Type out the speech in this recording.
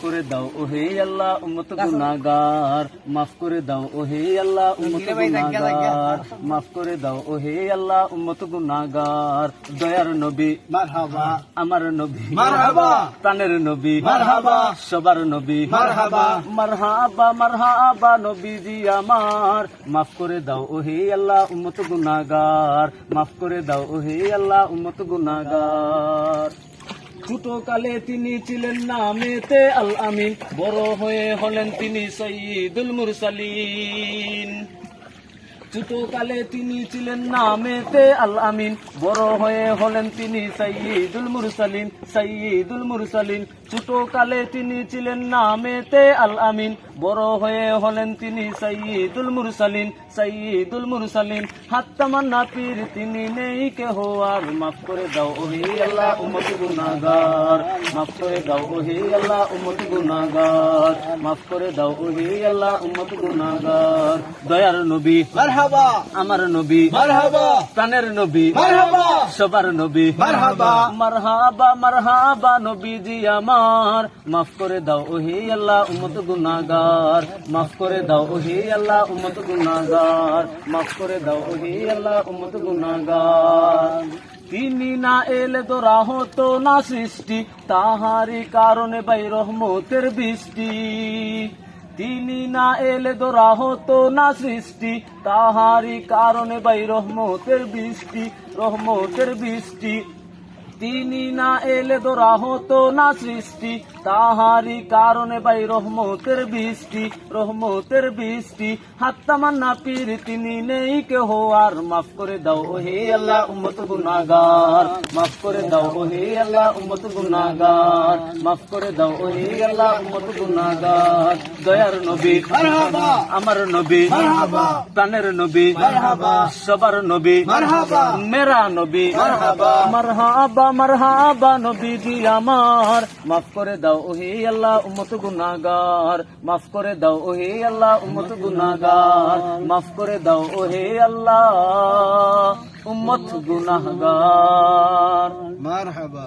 করে দাও ওহে আল্লাহ উম্মত গুনাহগার, মাফ করে দাও ওহে আল্লাহ উম্মত গুনাহগার, মাফ করে দাও ওহে আল্লাহ উম্মত গুনাহগার। দয়ার নবী মারহাবা, আমার নবী মারহাবা, প্রাণের নবী মারহাবা, সবার নবী মারহাবা, মারহাবা মারহাবা নবীজি আমার, মাফ করে দাও ওহে আল্লাহ উম্মত গুনাহগার, মাফ করে দাও ওহে আল্লাহ উম্মত গুনাহগার। ছোট কালে তিনি ছিলেন নামেতে আল আমিন, বড় হয়ে হলেন তিনি সাইয়্যিদুল মুরসালিন। ছোট কালে তিনি ছিলেন নামেতে আল আমিন, বড় হয়ে হলেন তিনি সাইয়্যিদুল মুরসালিন, সাইয়্যিদুল মুরসালিন। ছোট কালে তিনি ছিলেন নামেতে আল আমিন, বড় হয়ে হলেন তিনি সাইয়্যিদুল মুরসালিন, সাইয়্যিদুল মুরসালিন। হাত তামান্না পীর তিনি নেই কেহ আর, মাফ করে দাও ওহে আল্লাহ উম্মত গুনাহগার, মাফ করে দাও ওহে আল্লাহ উম্মত গুনাহগার, মাফ করে দাও ওহে আল্লাহ উম্মত গুনাহগার। দয়ার নবী মারহাবা, আমার নবী মারহাবা, প্রাণের নবী মারহাবা, সবার নবী মারহাবা, মারহাবা মারহাবা নবীজি আমার, মাফ করে দাও ওহে আল্লাহ উম্মত গুনাহগার, মাফ করে দাও ওহে আল্লাহ উম্মত গুনাহগার, মাফ করে দাও ওহে আল্লাহ উম্মত গুনাহগার। তিনি না এলে ধরা হতো না সৃষ্টি, তাহারি কারণে বাই রহমতের বৃষ্টি। তিনি না এলে ধরা হতো না সৃষ্টি, তাহারি কারণে বাই রহমতের বৃষ্টি, রহমতের বৃষ্টি। তিনি না এলে ধরা হতো না সৃষ্টি, তাহারি কারণে বাই রহমতের বৃষ্টি, রহমতের বৃষ্টি। হাত তামান্না পীর তিনি নেই কেহ আর, মাফ করে দাও ওহে আল্লাহ উম্মত গুনাহগার, মাফ করে দাও ওহে আল্লাহ উম্মত গুনাহগার, মাফ করে দাও ওহে আল্লাহ উম্মত গুনাহগার। দয়ার নবী মারহাবা, আমার নবী মারহাবা, প্রাণের নবী মারহাবা, সবার নবী মারহাবা, মেরা নবী মারহাবা, মারহাবা মারহাবা নবীজি আমার, মাফ করে দাও ওহে আল্লাহ উম্মত গুনাহগার, মাফ করে দাও ওহে আল্লাহ উম্মত গুনাহগার, মাফ করে দাও ওহে আল্লাহ উম্মত গুনাহগার। মারহাবা।